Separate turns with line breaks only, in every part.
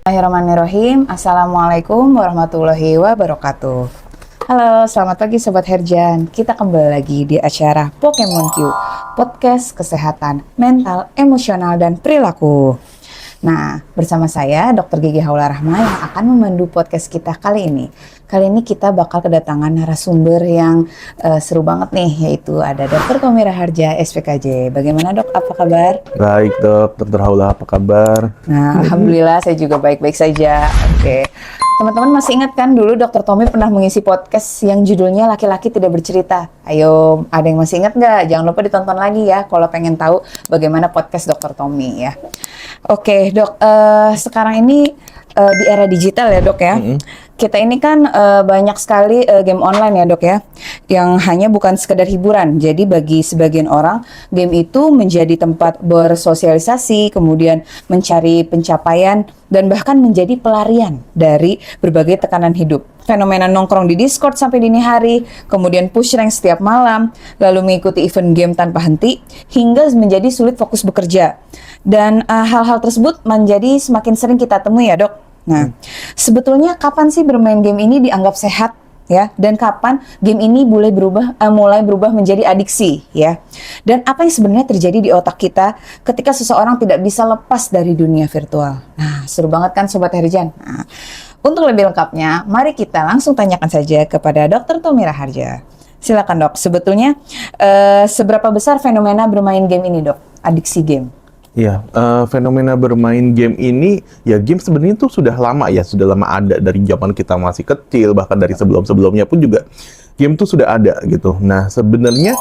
Bismillahirrahmanirrahim. Assalamualaikum warahmatullahi wabarakatuh. Halo, selamat pagi Sobat Herjan. Kita kembali lagi di acara Pokemon Q, podcast kesehatan mental, emosional, dan perilaku. Nah, bersama saya Dr. Gigi Haula Rahma yang akan memandu podcast kita kali ini. Kali ini kita bakal kedatangan narasumber yang seru banget nih, yaitu ada Dr. Tommy Raharja, SPKJ. Bagaimana dok, apa kabar?
Baik dok, Dr. Haula apa kabar?
Nah, alhamdulillah saya juga baik-baik saja. Oke. Teman-teman masih ingat kan dulu Dr. Tommy pernah mengisi podcast yang judulnya Laki-Laki Tidak Bercerita? Ayo, ada yang masih ingat nggak? Jangan lupa ditonton lagi ya kalau pengen tahu bagaimana podcast Dr. Tommy ya. Oke dok, sekarang ini di era digital ya dok ya. Kita ini kan banyak sekali game online ya dok ya, yang hanya bukan sekedar hiburan. Jadi bagi sebagian orang, game itu menjadi tempat bersosialisasi, kemudian mencari pencapaian, dan bahkan menjadi pelarian dari berbagai tekanan hidup. Fenomena nongkrong di Discord sampai dini hari, kemudian push rank setiap malam, lalu mengikuti event game tanpa henti, hingga menjadi sulit fokus bekerja. Dan hal-hal tersebut menjadi semakin sering kita temui ya dok. Nah, sebetulnya kapan sih bermain game ini dianggap sehat ya? Dan kapan game ini mulai berubah menjadi adiksi ya? Dan apa yang sebenarnya terjadi di otak kita ketika seseorang tidak bisa lepas dari dunia virtual? Nah, seru banget kan Sobat Herjan? Nah, untuk lebih lengkapnya, mari kita langsung tanyakan saja kepada Dr. Tommy Raharja. Silakan dok, sebetulnya seberapa besar fenomena bermain game ini dok? Adiksi game.
Ya, fenomena bermain game ini, ya game sebenarnya itu sudah lama ya, sudah lama ada dari zaman kita masih kecil, bahkan dari sebelum-sebelumnya pun juga game itu sudah ada gitu. Nah, sebenarnya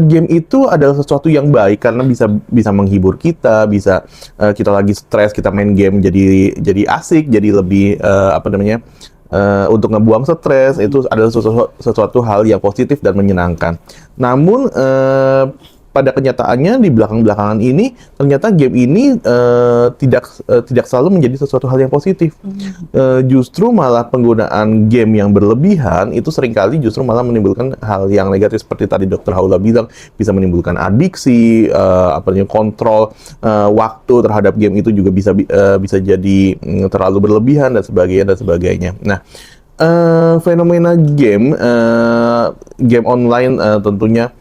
game itu adalah sesuatu yang baik karena bisa menghibur kita, bisa kita lagi stres, kita main game jadi asik, jadi lebih untuk ngebuang stres, itu adalah sesuatu hal yang positif dan menyenangkan. Namun pada kenyataannya di belakangan ini ternyata game ini tidak selalu menjadi sesuatu hal yang positif. Justru malah penggunaan game yang berlebihan itu seringkali justru malah menimbulkan hal yang negatif seperti tadi Dr. Haula bilang, bisa menimbulkan adiksi, kontrol waktu terhadap game itu juga bisa jadi terlalu berlebihan dan sebagainya. Nah, fenomena game online tentunya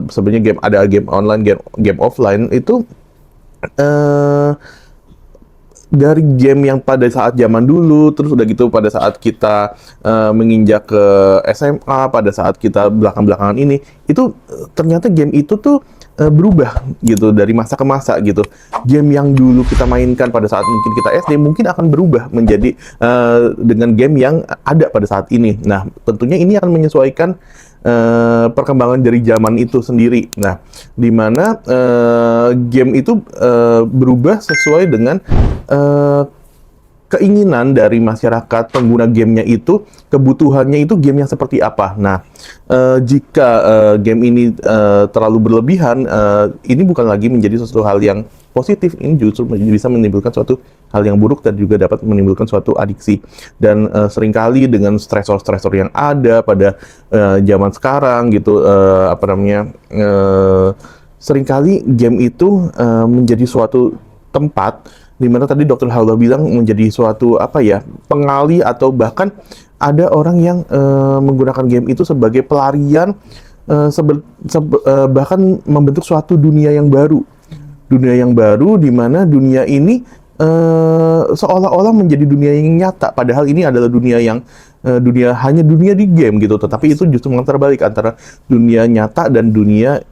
sebenarnya ada game online, game offline itu dari game yang pada saat zaman dulu, terus udah gitu pada saat kita menginjak ke SMA, pada saat kita belakangan ini, itu ternyata game itu tuh berubah gitu dari masa ke masa gitu. Game yang dulu kita mainkan pada saat mungkin kita SD mungkin akan berubah menjadi dengan game yang ada pada saat ini. Nah, tentunya ini akan menyesuaikan perkembangan dari zaman itu sendiri. Nah, di mana game itu berubah sesuai dengan keinginan dari masyarakat pengguna gamenya itu, kebutuhannya itu game yang seperti apa. Nah, jika game ini terlalu berlebihan, ini bukan lagi menjadi sesuatu hal yang positif, ini justru bisa menimbulkan suatu hal yang buruk dan juga dapat menimbulkan suatu adiksi. Dan seringkali dengan stresor-stresor yang ada pada zaman sekarang gitu, seringkali game itu menjadi suatu tempat di mana tadi Dr. Haula bilang menjadi suatu pengalih, atau bahkan ada orang yang menggunakan game itu sebagai pelarian, bahkan membentuk suatu dunia yang baru. Dunia yang baru di mana dunia ini seolah-olah menjadi dunia yang nyata, padahal ini adalah dunia yang hanya dunia di game gitu. Tetapi itu justru terbalik antara dunia nyata dan dunia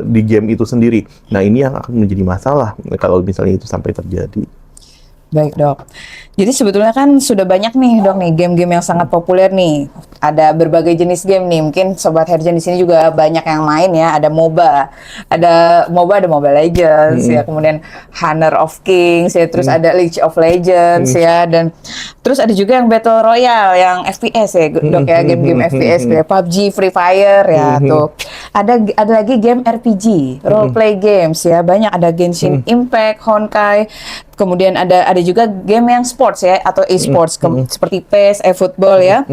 di game itu sendiri. Nah, ini yang akan menjadi masalah kalau misalnya itu sampai terjadi.
Baik dok, jadi sebetulnya kan sudah banyak nih dok nih game-game yang sangat populer nih. Ada berbagai jenis game nih, mungkin Sobat Herjan di sini juga banyak yang main ya. Ada ada Mobile Legends ya, kemudian Honor of Kings ya, terus ada League of Legends ya, dan Terus ada juga yang Battle Royale, yang FPS ya, Dok ya, game-game FPS kayak PUBG, Free Fire ya tuh. Ada lagi game RPG, role play games ya, banyak, ada Genshin Impact, Honkai. Kemudian ada juga game yang sports ya, atau e-sports seperti PES, eFootball ya.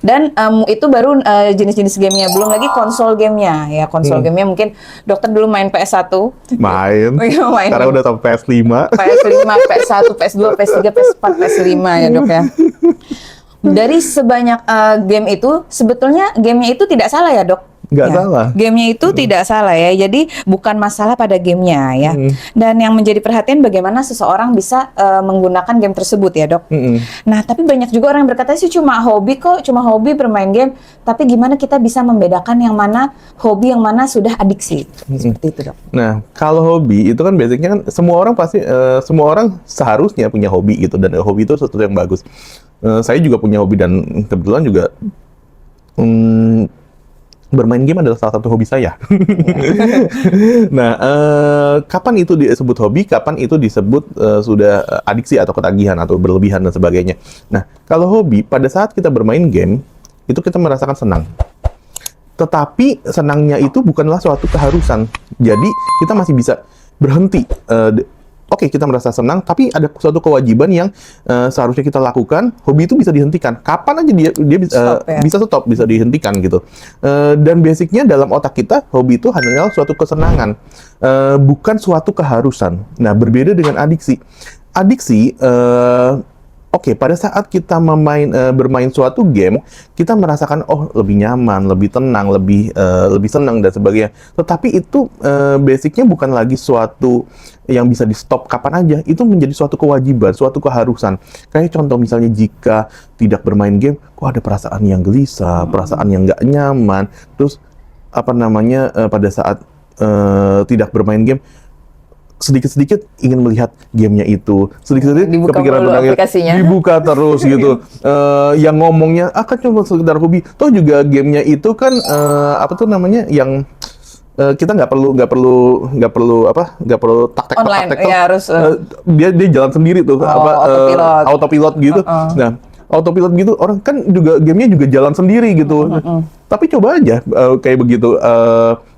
Dan itu baru jenis-jenis gamenya, belum lagi konsol gamenya ya. Konsol gamenya mungkin dokter dulu main PS1.
Main.
Main.
Sekarang udah sampai PS5.
PS5, PS1, PS2, PS3, PS4, PS5 ya dok ya. Dari sebanyak game itu, sebetulnya gamenya itu tidak salah ya dok?
Nggak
Ya,
salah.
gamenya itu tidak salah ya, jadi bukan masalah pada gamenya ya. Dan yang menjadi perhatian bagaimana seseorang bisa menggunakan game tersebut ya dok. Nah tapi banyak juga orang yang berkata sih cuma hobi kok, cuma hobi bermain game. Tapi gimana kita bisa membedakan yang mana hobi, yang mana sudah adiksi? Seperti itu dok.
Nah, kalau hobi itu kan basicnya kan semua orang seharusnya punya hobi gitu, dan hobi itu sesuatu yang bagus. Saya juga punya hobi dan kebetulan juga bermain game adalah salah satu hobi saya. Nah, kapan itu disebut hobi, kapan itu disebut sudah adiksi atau ketagihan atau berlebihan dan sebagainya. Nah, kalau hobi, pada saat kita bermain game, itu kita merasakan senang. Tetapi senangnya itu bukanlah suatu keharusan. Jadi, kita masih bisa berhenti. Oke, kita merasa senang, tapi ada suatu kewajiban yang seharusnya kita lakukan. Hobi itu bisa dihentikan. Kapan aja dia bisa stop, bisa dihentikan gitu. Dan basicnya dalam otak kita, hobi itu hanyalah suatu kesenangan, bukan suatu keharusan. Nah, berbeda dengan adiksi. Adiksi, oke, pada saat kita bermain suatu game, kita merasakan lebih nyaman, lebih tenang, lebih senang dan sebagainya. Tetapi itu basicnya bukan lagi suatu yang bisa di stop kapan aja. Itu menjadi suatu kewajiban, suatu keharusan. Kayak contoh misalnya jika tidak bermain game, kok ada perasaan yang gelisah, perasaan yang nggak nyaman. Terus pada saat tidak bermain game, sedikit-sedikit ingin melihat gamenya itu, sedikit-sedikit kepikiran tentang
aplikasinya,
dibuka terus gitu. Yang ngomongnya kan cuma sekedar hobi, toh juga gamenya itu kan yang kita nggak perlu taktek
ya, harus
dia jalan sendiri tuh, autopilot gitu. Nah, autopilot gitu orang kan juga gamenya juga jalan sendiri gitu. Tapi coba aja kayak begitu,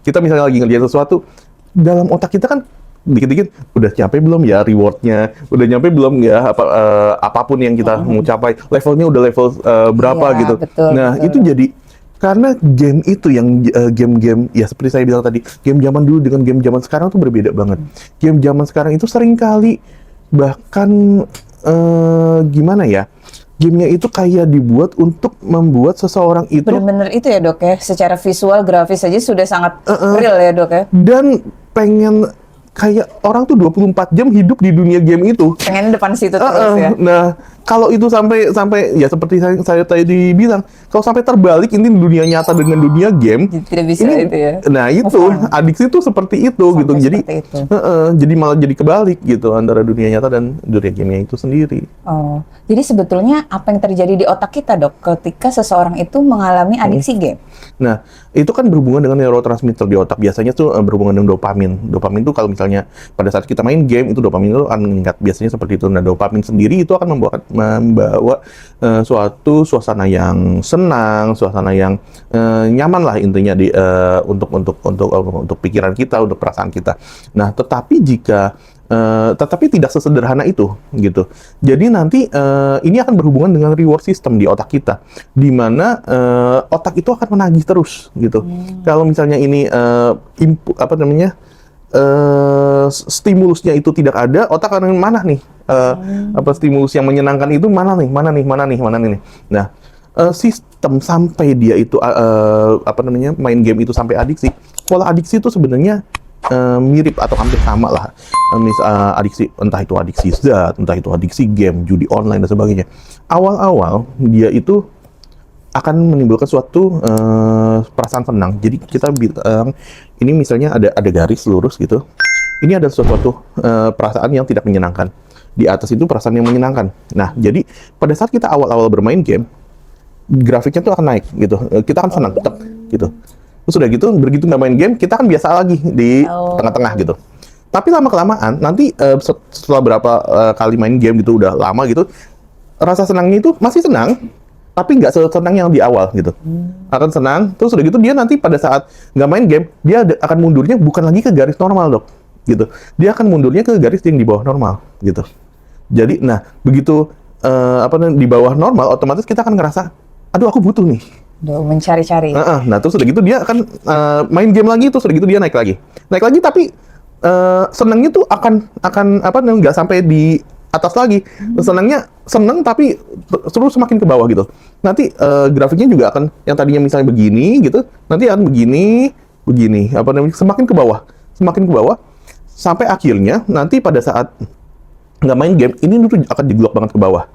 kita misalnya lagi ngerjain sesuatu, dalam otak kita kan dikit-dikit udah nyampe belum ya rewardnya, udah nyampe belum ya apapun yang kita mau capai, levelnya udah level berapa gitu.
Betul,
nah
betul.
Itu jadi karena game itu yang game-game ya seperti saya bilang tadi, game zaman dulu dengan game zaman sekarang tuh berbeda banget. Game zaman sekarang itu sering kali bahkan gimana ya, gamenya itu kayak dibuat untuk membuat seseorang itu
benar-benar itu ya dok ya, secara visual grafis aja sudah sangat real ya dok ya,
dan pengen kayak orang tuh 24 jam hidup di dunia game itu.
pengen depan situ terus ya.
Nah, kalau itu sampai ya seperti saya tadi bilang, kalau sampai terbalik ini dunia nyata dengan dunia game,
tidak bisa
ini,
itu ya.
Nah, itu adiksi itu seperti itu
Sampai
gitu. Jadi
itu.
Jadi malah jadi kebalik gitu antara dunia nyata dan dunia gamenya itu sendiri.
Oh, jadi sebetulnya apa yang terjadi di otak kita dok ketika seseorang itu mengalami adiksi game?
Nah, itu kan berhubungan dengan neurotransmitter di otak. Biasanya tuh berhubungan dengan dopamin. Dopamin itu kalau misalnya pada saat kita main game, itu dopamin itu akan meningkat. Biasanya seperti itu. Nah, dopamin sendiri itu akan membawa suatu suasana yang senang, suasana yang nyaman lah intinya untuk pikiran kita, untuk perasaan kita. Nah, tetapi tidak sesederhana itu gitu. Jadi nanti ini akan berhubungan dengan reward system di otak kita, di mana otak itu akan menagih terus gitu. Kalau misalnya ini stimulusnya itu tidak ada, otak akan mana nih? Stimulus yang menyenangkan itu mana nih? Nah, sistem sampai dia itu main game itu sampai adiksi. Pola adiksi itu sebenarnya mirip atau hampir sama lah. Adiksi, entah itu adiksi zat, entah itu adiksi game, judi online dan sebagainya. Awal-awal dia itu akan menimbulkan suatu perasaan senang. Jadi kita bilang ini misalnya ada garis lurus gitu. Ini ada suatu perasaan yang tidak menyenangkan. Di atas itu perasaan yang menyenangkan. Nah, jadi pada saat kita awal-awal bermain game, grafiknya tuh akan naik gitu. Kita akan senang gitu. Terus udah gitu, begitu nggak main game, kita kan biasa lagi di tengah-tengah gitu. Tapi lama-kelamaan, nanti setelah berapa kali main game gitu, udah lama gitu, rasa senangnya itu masih senang, tapi nggak sesenang yang di awal gitu. Akan senang, terus udah gitu dia nanti pada saat nggak main game, dia akan mundurnya bukan lagi ke garis normal, Dok. Gitu. Dia akan mundurnya ke garis yang di bawah normal, gitu. Jadi, nah, begitu di bawah normal, otomatis kita akan ngerasa, aduh aku butuh nih.
Udah mencari-cari.
Nah, terus udah gitu dia akan main game lagi, terus udah gitu dia naik lagi, tapi senangnya tuh akan nggak sampai di atas lagi. Senangnya seneng tapi terus semakin ke bawah gitu. Nanti grafiknya juga akan yang tadinya misalnya begini gitu, nanti akan begini, semakin ke bawah sampai akhirnya nanti pada saat nggak main game ini tuh akan digelok banget ke bawah.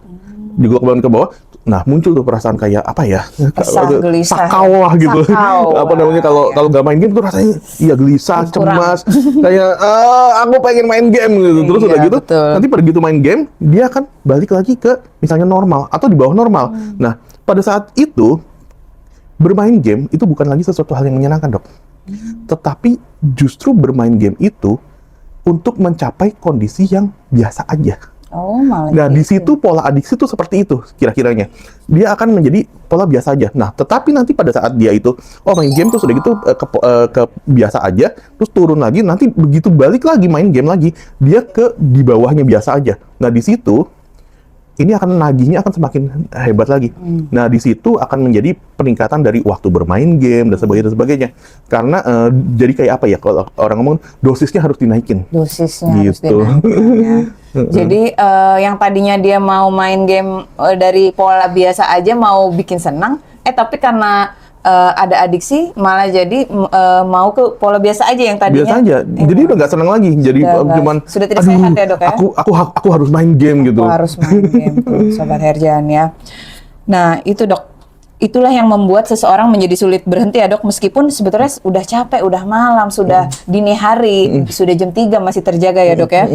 Nah, muncul tuh perasaan kayak apa ya?
Gelisah.
Sakau lah gitu. Kalau nggak main game tuh rasanya gelisah, cemas. Kayak aku pengen main game gitu. Terus udah gitu,
betul.
nanti pada gitu main game, dia akan balik lagi ke misalnya normal atau di bawah normal. Nah, pada saat itu bermain game itu bukan lagi sesuatu hal yang menyenangkan, Dok. Tetapi justru bermain game itu untuk mencapai kondisi yang biasa aja.
Oh, malah
Nah, di
gitu.
situ pola adiksi itu seperti itu kira-kiranya. Dia akan menjadi pola biasa aja. Nah, tetapi nanti pada saat dia itu main game terus udah gitu ke biasa aja, terus turun lagi, nanti begitu balik lagi main game lagi, dia ke di bawahnya biasa aja. Nah, di situ ini akan nagihnya akan semakin hebat lagi. Nah, di situ akan menjadi peningkatan dari waktu bermain game dan sebagainya. Karena jadi kayak apa ya, kalau orang ngomong dosisnya harus dinaikin.
Dosisnya harus
Gitu.
dinaikin ya. Jadi yang tadinya dia mau main game dari pola biasa aja mau bikin senang, tapi karena ada adiksi malah jadi mau ke pola biasa aja yang tadinya.
Biasa aja. Jadi udah nggak senang lagi. Jadi cuman
sudah tidak sehat ya, Dok ya.
Aku harus main game gitu.
Aku harus main game tuh, Sobat Herjan ya. Nah, itu Dok. Itulah yang membuat seseorang menjadi sulit berhenti ya, Dok, meskipun sebetulnya udah capek, udah malam, sudah dini hari, sudah jam 3 masih terjaga ya, Dok ya.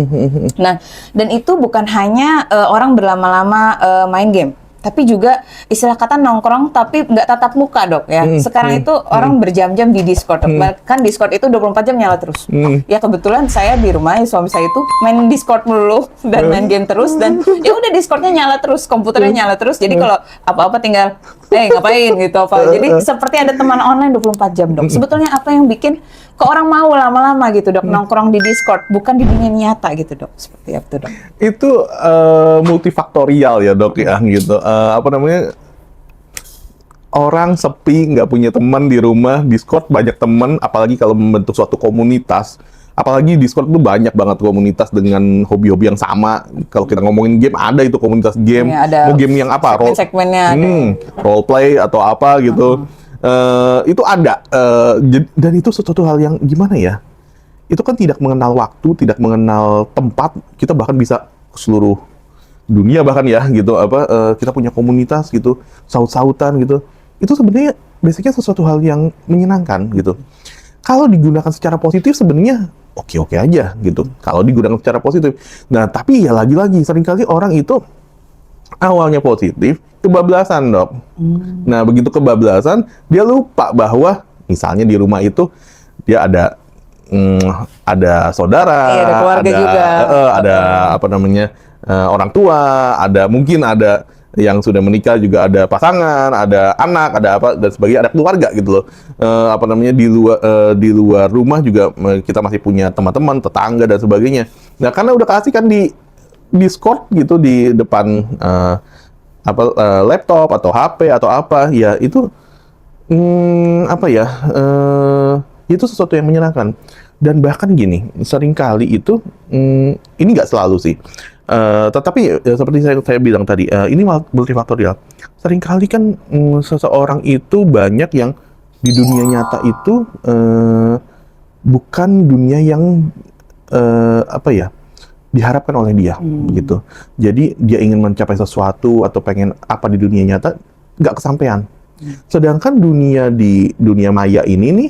Nah, dan itu bukan hanya orang berlama-lama main game, tapi juga istilah kata nongkrong tapi nggak tatap muka, Dok ya. Sekarang itu orang berjam-jam di Discord, Dok. Bahkan Discord itu 24 jam nyala terus. Ya kebetulan saya di rumah, suami saya itu main Discord melulu dan main game terus, dan ya udah Discordnya nyala terus, komputernya nyala terus. Jadi kalau apa-apa tinggal ngapain gitu apa. Jadi seperti ada teman online 24 jam, Dok. Sebetulnya apa yang bikin ke orang mau lama-lama gitu, Dok, nongkrong di Discord, bukan di dunia nyata gitu, Dok. Seperti apa, Dok?
Itu multifaktorial ya, Dok ya, gitu. Orang sepi, nggak punya teman di rumah, Discord banyak teman, apalagi kalau membentuk suatu komunitas. Apalagi Discord tuh banyak banget komunitas dengan hobi-hobi yang sama. Kalau kita ngomongin game, ada itu komunitas game.
Ya, ada
mau game yang apa?
segmen-segmennya.
Role play atau apa gitu. Itu ada. Dan itu sesuatu hal yang gimana ya? Itu kan tidak mengenal waktu, tidak mengenal tempat. Kita bahkan bisa ke seluruh dunia bahkan ya gitu. Kita punya komunitas gitu, saut-sautan gitu. Itu sebenarnya basicnya sesuatu hal yang menyenangkan gitu. Kalau digunakan secara positif sebenarnya oke-oke aja gitu. Kalau digunakan secara positif. Nah, tapi ya lagi-lagi seringkali orang itu awalnya positif, kebablasan, Dok. Nah, begitu kebablasan, dia lupa bahwa misalnya di rumah itu dia ada saudara,
ada keluarga juga,
ada orang tua, mungkin ada yang sudah menikah, juga ada pasangan, ada anak, ada apa dan sebagainya, ada keluarga gitu loh. Di luar rumah juga kita masih punya teman-teman, tetangga dan sebagainya. Nah, karena udah kasih kan di Discord gitu di depan laptop atau HP atau apa, ya itu itu sesuatu yang menyenangkan. Dan bahkan gini, seringkali itu ini nggak selalu sih. Tetapi ya, seperti saya bilang tadi, ini multifaktorial. Seringkali kan seseorang itu banyak yang di dunia nyata itu bukan dunia yang diharapkan oleh dia gitu. Jadi dia ingin mencapai sesuatu atau pengen apa di dunia nyata, nggak kesampaian. Sedangkan di dunia maya ini nih,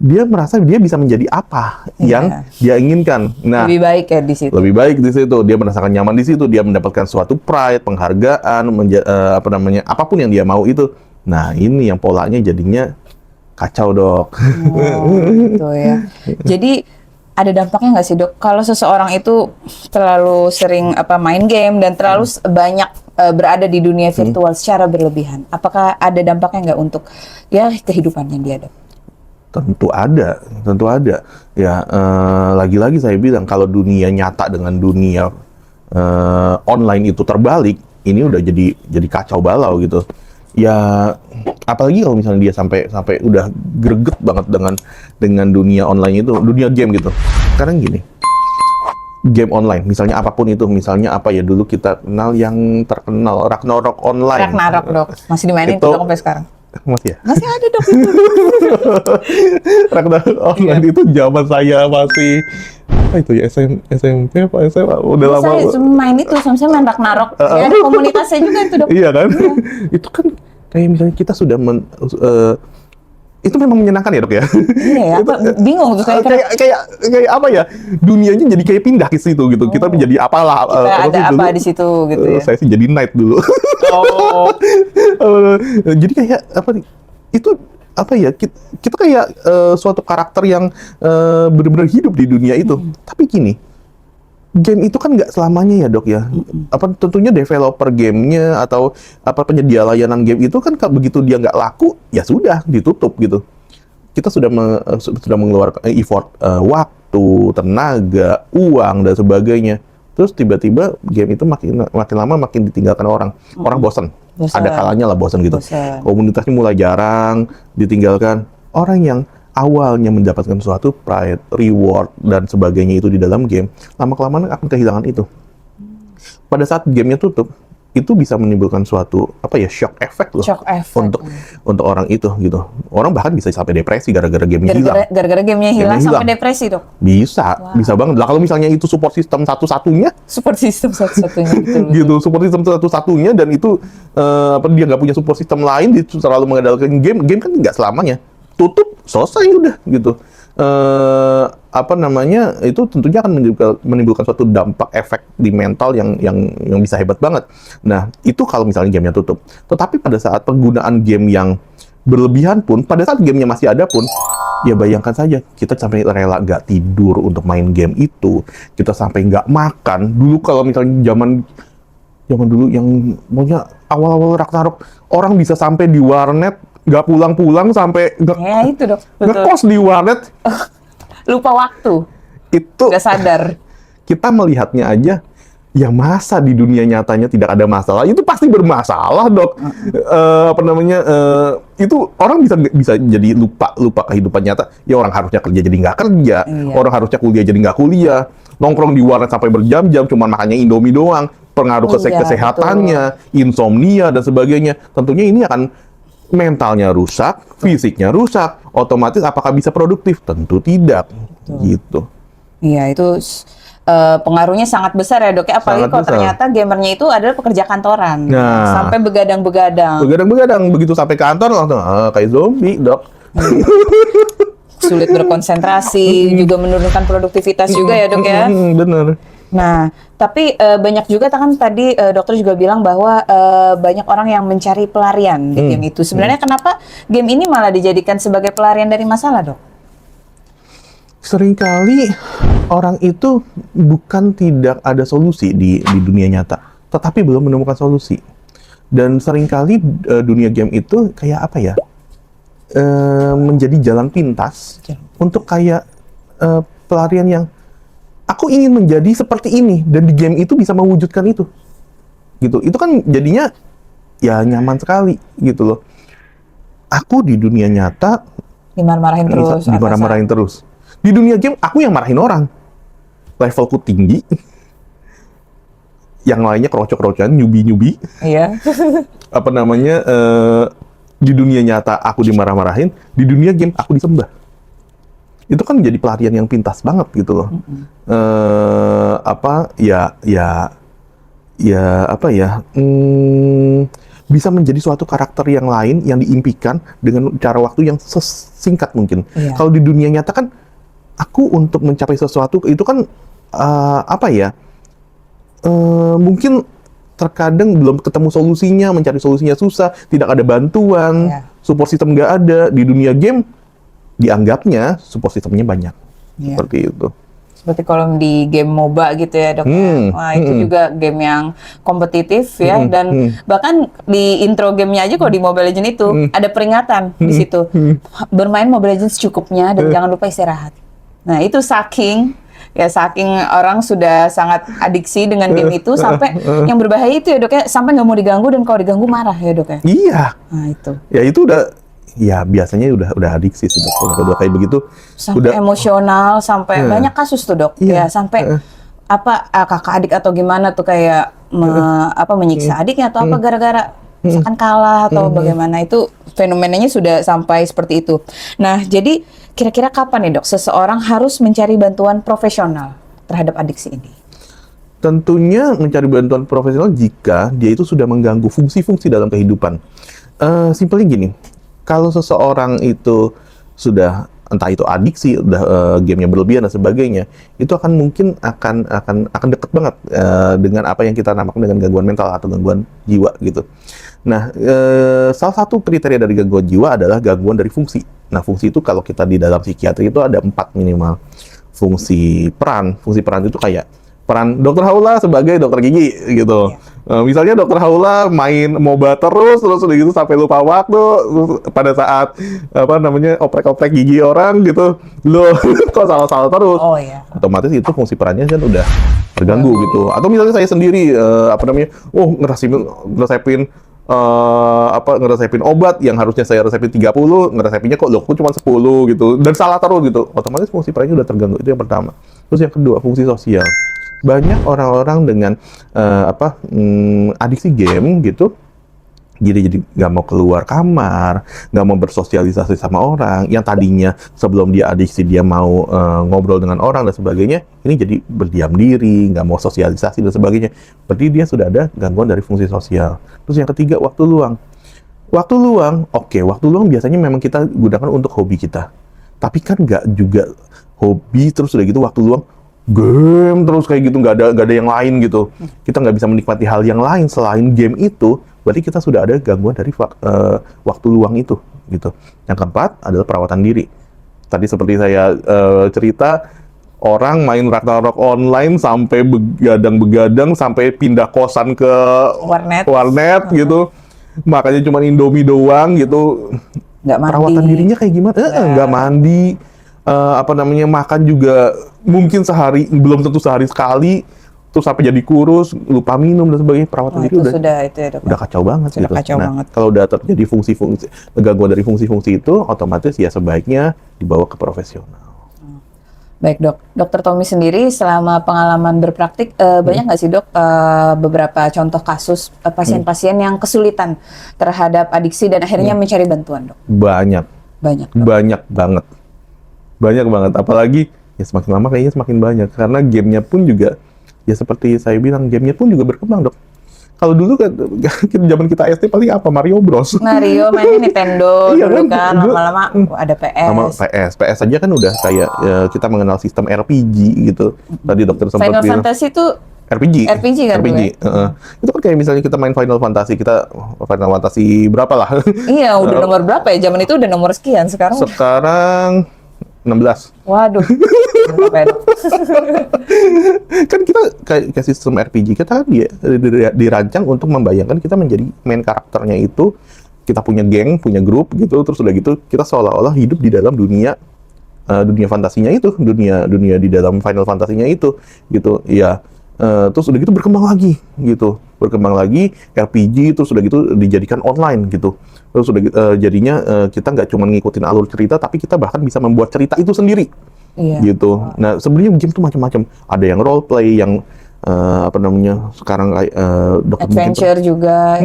dia merasa dia bisa menjadi apa yang dia inginkan. Nah,
lebih baik ya di situ.
Lebih baik di situ, dia merasakan nyaman di situ, dia mendapatkan suatu pride, penghargaan, apapun yang dia mau itu. Nah, ini yang polanya jadinya kacau, Dok.
Gitu ya. Jadi ada dampaknya nggak sih dok? Kalau seseorang itu terlalu sering main game dan terlalu banyak berada di dunia virtual secara berlebihan, apakah ada dampaknya nggak untuk ya kehidupannya dia dok?
Tentu ada, tentu ada. Ya, lagi-lagi saya bilang kalau dunia nyata dengan dunia online itu terbalik, ini udah jadi kacau balau gitu. Ya, apalagi kalau misalnya dia sampai udah greget banget dengan dunia online itu, dunia game gitu. Sekarang gini, game online, misalnya apapun itu, misalnya apa ya, dulu kita kenal yang terkenal Ragnarok online.
Ragnarok dok, masih dimainin
Itu-
tuh dok sampai sekarang.
Masih ya?
Masih ada dok itu.
Ragnarok online itu zaman saya masih apa itu ya, SMP apa SMA, udah lama.
Saya cuma main itu, saya main Ragnarok. Ya, ada komunitasnya juga itu dok.
Iya kan? Itu kan kayak misalnya kita sudah itu memang menyenangkan ya dok ya?
Iya ya, bingung tuh saya.
kayak apa ya? Dunianya jadi kayak pindah ke situ gitu. Kita menjadi apalah?
Kita ada
sih
apa
dulu?
di situ gitu ya.
Saya sih jadi knight dulu.
Oh.
Jadi kayak apa? Itu apa ya? Kita kayak suatu karakter yang benar-benar hidup di dunia itu. Tapi gini, game itu kan nggak selamanya ya dok ya. Apa tentunya developer gamenya atau apa penyedia layanan game itu kan begitu dia nggak laku ya sudah ditutup gitu. Kita sudah mengeluarkan effort, waktu, tenaga, uang dan sebagainya. Terus tiba-tiba game itu makin lama makin ditinggalkan orang. Orang bosan.
Bosan.
Ada kalanya lah bosan gitu.
Bosan.
Komunitasnya mulai jarang, ditinggalkan. Orang yang awalnya mendapatkan suatu pride, reward, dan sebagainya itu di dalam game, lama-kelamaan akan kehilangan itu. Pada saat gamenya tutup, itu bisa menimbulkan suatu shock effect loh.
Shock effect.
Untuk orang itu gitu. Orang bahkan bisa sampai depresi gara-gara gamenya hilang.
Gara-gara gamenya hilang
Gamenya
sampai
hilang.
depresi dok.
Bisa banget. Lah kalau misalnya itu support system satu-satunya,
Support system satu-satunya betul.
gitu, support system satu-satunya dan itu dia nggak punya support system lain, dia terlalu mengandalkan game kan nggak selamanya. Tutup, selesai udah gitu. Itu tentunya akan menimbulkan suatu dampak efek di mental yang bisa hebat banget. Nah, itu kalau misalnya gamenya tutup. Tetapi pada saat penggunaan game yang berlebihan pun, pada saat gamenya masih ada pun, ya bayangkan saja, kita sampai rela nggak tidur untuk main game itu, kita sampai nggak makan. Dulu kalau misalnya zaman dulu yang maunya awal-awal Ragnarok, orang bisa sampai di warnet nggak pulang-pulang sampai
Ya itu dok. Betul.
ngekos di warnet.
Lupa waktu.
Itu
Nggak sadar.
kita melihatnya aja, ya masa di dunia nyatanya tidak ada masalah? Itu pasti bermasalah dok. Itu orang bisa jadi lupa kehidupan nyata. Ya orang harusnya kerja jadi nggak kerja,
Iya.
orang harusnya kuliah jadi nggak kuliah, nongkrong di warnet sampai berjam-jam, cuman makannya Indomie doang, pengaruh ke
Iya,
kesehatannya, insomnia dan sebagainya. Tentunya ini akan mentalnya rusak, fisiknya rusak, otomatis apakah bisa produktif? Tentu tidak, gitu.
Iya itu pengaruhnya sangat besar ya dok. Apalagi
Sangat
kalau
besar.
ternyata gamernya itu adalah pekerja kantoran.
Nah.
Sampai begadang-begadang.
Begadang-begadang, begitu sampai kantor langsung kayak zombie, dok.
Sulit berkonsentrasi, juga menurunkan produktivitas juga ya dok ya.
Bener.
Nah, tapi banyak juga kan tadi dokter juga bilang bahwa banyak orang yang mencari pelarian di game itu. Sebenarnya kenapa game ini malah dijadikan sebagai pelarian dari masalah, dok?
Seringkali orang itu bukan tidak ada solusi di dunia nyata, tetapi belum menemukan solusi. Dan seringkali dunia game itu kayak apa ya? Menjadi jalan pintas untuk kayak pelarian yang aku ingin menjadi seperti ini dan di game itu bisa mewujudkan itu. Gitu. Itu kan jadinya ya nyaman sekali gitu loh. Aku di dunia nyata
Dimarah-marahin terus.
dimarah-marahin terus. Di dunia game aku yang marahin orang. Levelku tinggi. Yang lainnya kerocok-kerocokan, nyubi-nyubi.
Iya.
Di dunia nyata aku dimarah-marahin, di dunia game aku disembah. Itu kan jadi pelarian yang pintas banget gitu loh. Bisa menjadi suatu karakter yang lain yang diimpikan dengan cara waktu yang sesingkat mungkin.
Iya.
Kalau di dunia nyata kan aku untuk mencapai sesuatu itu kan mungkin terkadang belum ketemu solusinya, mencari solusinya susah, tidak ada bantuan,
Iya.
support system nggak ada. Di dunia game dianggapnya support systemnya banyak.
Iya.
Seperti itu.
Seperti kalau di game MOBA gitu ya dok. Wah itu juga game yang kompetitif ya, dan bahkan di intro gamenya aja kalau di Mobile Legends itu ada peringatan di situ. Bermain Mobile Legends secukupnya dan jangan lupa istirahat. Nah itu saking orang sudah sangat adiksi dengan game itu sampai yang berbahaya itu ya dok ya, sampai nggak mau diganggu, dan kalau diganggu marah ya dok ya.
Iya.
Nah itu.
Ya itu biasanya udah adiksi sih dok. Kalau udah kayak begitu
Sampai emosional, sampai banyak kasus tuh dok. Ya sampai kakak adik atau gimana tuh kayak menyiksa adiknya atau apa gara-gara misalkan kalah atau bagaimana, itu fenomenanya sudah sampai seperti itu. Nah, jadi kira-kira kapan nih dok seseorang harus mencari bantuan profesional terhadap adiksi ini?
Tentunya mencari bantuan profesional jika dia itu sudah mengganggu fungsi-fungsi dalam kehidupan. Simpelnya gini, kalau seseorang itu sudah entah itu adiksi, udah gamenya berlebihan dan sebagainya, itu mungkin akan dekat banget dengan apa yang kita namakan dengan gangguan mental atau gangguan jiwa gitu. Nah, salah satu kriteria dari gangguan jiwa adalah gangguan dari fungsi. Nah, fungsi itu kalau kita di dalam psikiatri itu ada 4 minimal. Fungsi peran itu kayak peran Dokter Haula sebagai dokter gigi gitu. Misalnya Dokter Haula main MOBA terus udah gitu sampai lupa waktu, terus pada saat oprek-oprek gigi orang gitu, loh kok salah-salah terus.
Oh iya.
Otomatis itu fungsi perannya kan udah terganggu gitu. Atau misalnya saya sendiri ngeresepin obat yang harusnya saya resepin 30, ngeresepinnya kok cuma 10 gitu, dan salah terus gitu. Otomatis fungsi perannya udah terganggu. Itu yang pertama. Terus yang kedua, fungsi sosial. Banyak orang-orang dengan adiksi game gitu, jadi nggak mau keluar kamar, nggak mau bersosialisasi sama orang. Yang tadinya sebelum dia adiksi dia mau ngobrol dengan orang dan sebagainya, ini jadi berdiam diri, nggak mau sosialisasi dan sebagainya. Berarti dia sudah ada gangguan dari fungsi sosial. Terus yang ketiga, waktu luang. Waktu luang biasanya memang kita gunakan untuk hobi kita. Tapi kan nggak juga hobi terus udah gitu waktu luang game terus kayak gitu, nggak ada yang lain gitu. Kita nggak bisa menikmati hal yang lain selain game itu. Berarti kita sudah ada gangguan dari waktu luang itu gitu. Yang keempat adalah perawatan diri. Tadi seperti saya cerita, orang main Ragnarok online sampai begadang sampai pindah kosan ke warnet gitu. Makanya cuma Indomie doang gitu.
Nggak mandi.
Perawatan dirinya kayak gimana? Nggak mandi. Makan juga mungkin belum tentu sehari sekali, terus sampai jadi kurus, lupa minum dan sebagainya. Perawatan diri udah kacau banget gitu. Nah, kalau udah terjadi gangguan dari fungsi-fungsi itu, otomatis ya sebaiknya dibawa ke profesional.
Baik dok, Dokter Tommy sendiri selama pengalaman berpraktik banyak nggak sih dok beberapa contoh kasus pasien-pasien yang kesulitan terhadap adiksi dan akhirnya mencari bantuan dok?
Banyak banget, apalagi ya semakin lama kayaknya semakin banyak, karena gamenya pun juga ya seperti saya bilang, gamenya pun juga berkembang dok. Kalau dulu kan zaman kita SD paling apa, Mario Bros.
Mario mainnya Nintendo dulu kan, lama-lama ada PS
aja kan udah kayak kita mengenal sistem RPG gitu. Tadi dokter sempat
bilang Final Fantasy itu RPG kan
itu kan kayak misalnya kita main Final Fantasy berapa lah.
Iya udah nomor berapa ya, zaman itu udah nomor sekian, sekarang
16.
Waduh.
Kan kita kayak sistem RPG kita kan dirancang untuk membayangkan kita menjadi main karakternya itu, kita punya geng, punya grup gitu, terus udah gitu kita seolah-olah hidup di dalam dunia fantasinya itu, dunia di dalam Final Fantasinya itu gitu ya. Terus udah gitu berkembang lagi RPG, terus udah gitu dijadikan online gitu. Terus udah jadinya kita nggak cuma ngikutin alur cerita, tapi kita bahkan bisa membuat cerita itu sendiri. Gitu. Nah, sebenarnya game tuh macam-macam. Ada yang role play, yang sekarang kayak
adventure juga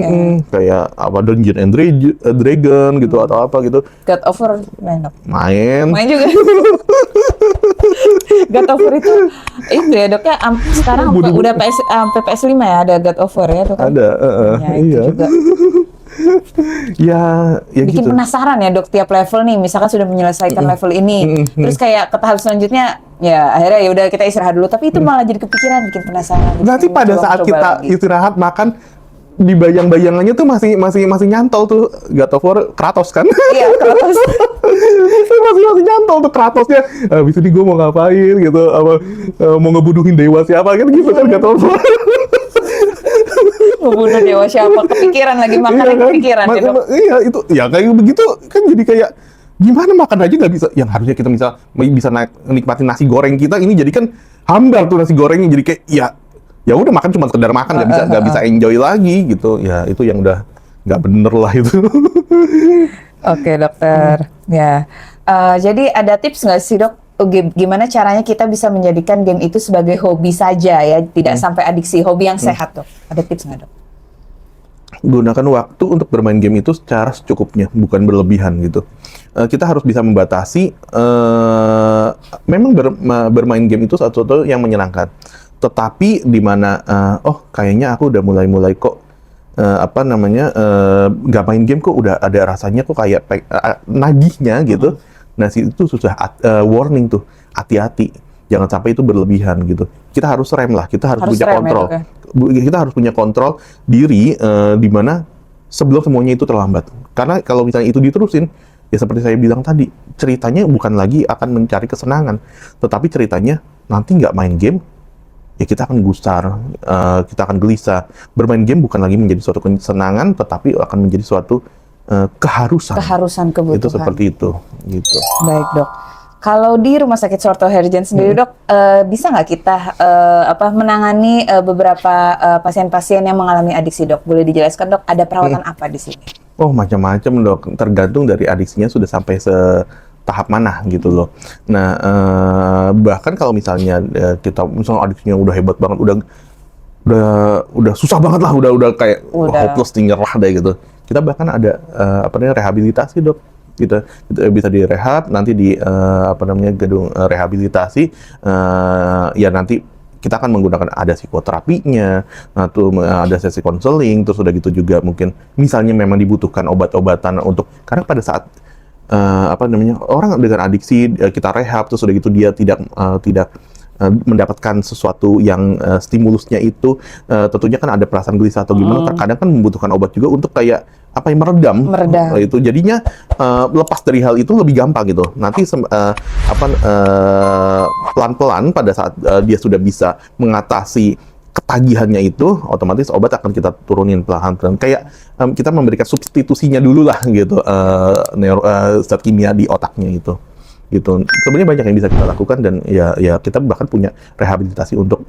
kayak apa, Dungeon and Dragon gitu atau apa gitu.
God of War main juga. God of War itu ya dok ya, sekarang udah sampai PS5 ya ada God of War ya dok.
Ada,
itu juga.
ya
bikin
gitu.
Penasaran ya dok, tiap level nih misalkan sudah menyelesaikan level ini, terus kayak ke tahap selanjutnya ya akhirnya ya udah kita istirahat dulu, tapi itu malah jadi kepikiran, bikin penasaran.
Nanti pada saat kita istirahat makan, di bayang-bayangannya tuh masih nyantol tuh God of War Kratos kan?
Iya, Kratos.
masih nyantol kontrol tuh Kratosnya. Abis ini gue mau ngapain gitu, apa mau ngebunuhin dewa siapa kan gitu kan gak tahu.
Membunuh dewa siapa? Kepikiran lagi makan
Iya kan?
kepikiran ya dok.
Iya itu ya kayak begitu kan jadi kayak gimana makan aja nggak bisa, yang harusnya kita bisa nikmatin nasi goreng kita ini jadi kan hambar tuh nasi gorengnya, jadi kayak ya udah makan cuma sekedar makan, nggak bisa enjoy lagi gitu ya, itu yang udah nggak bener lah itu.
Oke dokter, ya. Jadi ada tips nggak sih dok? Gimana caranya kita bisa menjadikan game itu sebagai hobi saja ya, tidak sampai adiksi, hobi yang sehat dok? Ada tips nggak dok?
Gunakan waktu untuk bermain game itu secara secukupnya, bukan berlebihan gitu. Kita harus bisa membatasi. Memang bermain game itu sesuatu yang menyenangkan, tetapi di mana kayaknya aku udah mulai kok nggak main game kok udah ada rasanya kok kayak nagihnya gitu. Nah itu susah warning tuh, hati-hati jangan sampai itu berlebihan gitu. Kita harus rem lah, kita harus punya kontrol. Kita harus punya kontrol diri di mana sebelum semuanya itu terlambat. Karena kalau misalnya itu diterusin, ya seperti saya bilang tadi, ceritanya bukan lagi akan mencari kesenangan, tetapi ceritanya nanti nggak main game, ya kita akan gusar, kita akan gelisah. Bermain game bukan lagi menjadi suatu kesenangan, tetapi akan menjadi suatu keharusan.
Keharusan, kebutuhan.
Itu seperti itu, gitu.
Baik dok. Kalau di Rumah Sakit Suharto Herjan sendiri dok, bisa nggak kita menangani beberapa pasien-pasien yang mengalami adiksi dok? Boleh dijelaskan dok, ada perawatan apa di sini?
Oh macam-macam dok, tergantung dari adiksinya sudah sampai tahap mana gitu loh. Nah bahkan kalau misalnya misalnya adiksinya udah hebat banget, udah susah banget lah, udah kayak hopeless, nyerah deh gitu. Kita bahkan ada rehabilitasi dok. Kita bisa direhab, nanti di gedung rehabilitasi, ya nanti kita akan menggunakan, ada psikoterapinya, ada sesi konseling, terus udah gitu juga mungkin misalnya memang dibutuhkan obat-obatan karena pada saat orang dengan adiksi kita rehab, terus udah gitu dia tidak mendapatkan sesuatu yang stimulusnya itu, tentunya kan ada perasaan gelisah atau gimana, terkadang kan membutuhkan obat juga untuk kayak meredam. Itu jadinya lepas dari hal itu lebih gampang gitu. Nanti pelan-pelan pada saat dia sudah bisa mengatasi ketagihannya itu, otomatis obat akan kita turunin pelan-pelan. Kayak kita memberikan substitusinya dulu lah gitu, zat kimia di otaknya itu. Gitu. Sebenarnya banyak yang bisa kita lakukan, dan ya kita bahkan punya rehabilitasi untuk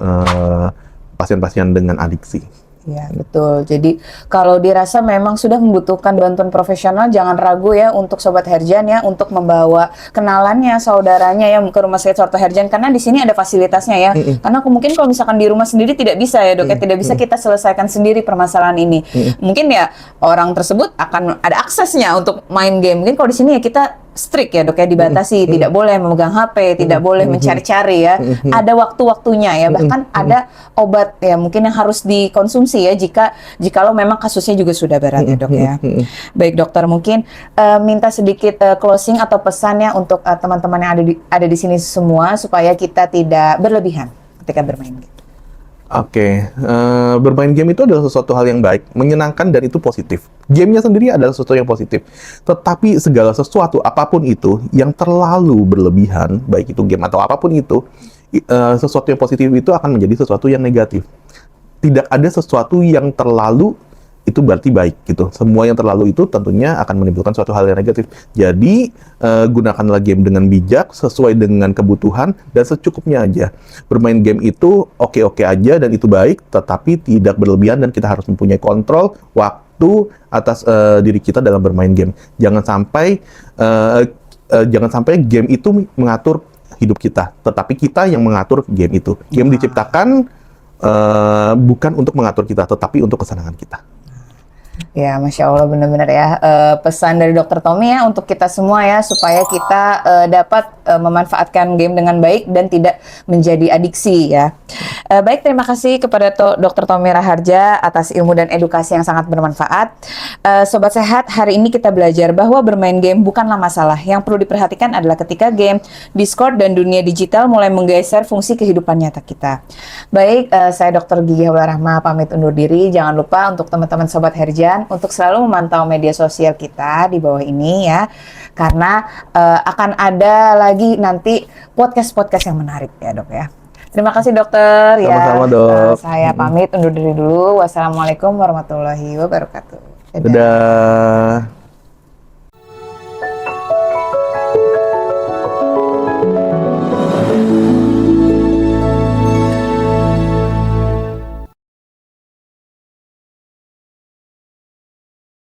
pasien-pasien dengan adiksi.
Ya betul. Jadi kalau dirasa memang sudah membutuhkan bantuan profesional, jangan ragu ya untuk Sobat Herjan ya untuk membawa kenalannya, saudaranya ya ke Rumah Sakit Suharto Herjan, karena di sini ada fasilitasnya ya. Karena mungkin kalau misalkan di rumah sendiri tidak bisa ya dok, tidak bisa kita selesaikan sendiri permasalahan ini. Mungkin ya orang tersebut akan ada aksesnya untuk main game. Mungkin kalau di sini ya kita strict ya dok ya, dibatasi, tidak boleh memegang HP, tidak boleh mencari-cari ya. Ada waktu-waktunya ya, bahkan ada obat ya mungkin yang harus dikonsumsi ya jikalau memang kasusnya juga sudah berat ya dok ya. Baik dokter, mungkin minta sedikit closing atau pesannya untuk teman-teman yang ada di sini semua supaya kita tidak berlebihan ketika bermain game.
Oke, bermain game itu adalah sesuatu hal yang baik, menyenangkan, dan itu positif. Gamenya sendiri adalah sesuatu yang positif. Tetapi segala sesuatu, apapun itu, yang terlalu berlebihan, baik itu game atau apapun itu, sesuatu yang positif itu akan menjadi sesuatu yang negatif. Tidak ada sesuatu yang terlalu itu berarti baik gitu. Semua yang terlalu itu tentunya akan menimbulkan suatu hal yang negatif. Jadi gunakanlah game dengan bijak, sesuai dengan kebutuhan dan secukupnya aja. Bermain game itu oke-oke aja dan itu baik, tetapi tidak berlebihan, dan kita harus mempunyai kontrol waktu atas diri kita dalam bermain game. Jangan sampai game itu mengatur hidup kita, tetapi kita yang mengatur game itu. Game diciptakan bukan untuk mengatur kita, tetapi untuk kesenangan kita.
Ya, Masya Allah, benar-benar ya pesan dari Dr. Tommy ya untuk kita semua ya, supaya kita dapat memanfaatkan game dengan baik dan tidak menjadi adiksi ya. Baik, terima kasih kepada Dr. Tommy Raharja atas ilmu dan edukasi yang sangat bermanfaat. Sobat Sehat, hari ini kita belajar bahwa bermain game bukanlah masalah. Yang perlu diperhatikan adalah ketika game, Discord, dan dunia digital mulai menggeser fungsi kehidupan nyata kita. Baik, saya Dr. Gigi Haula Rahma pamit undur diri. Jangan lupa untuk teman-teman Sobat Herjan, untuk selalu memantau media sosial kita di bawah ini ya, karena akan ada lagi nanti podcast-podcast yang menarik ya dok ya. Terima kasih dokter ya.
Sama-sama, Dok.
Saya pamit undur diri dulu. Wassalamualaikum warahmatullahi wabarakatuh.
Dadah.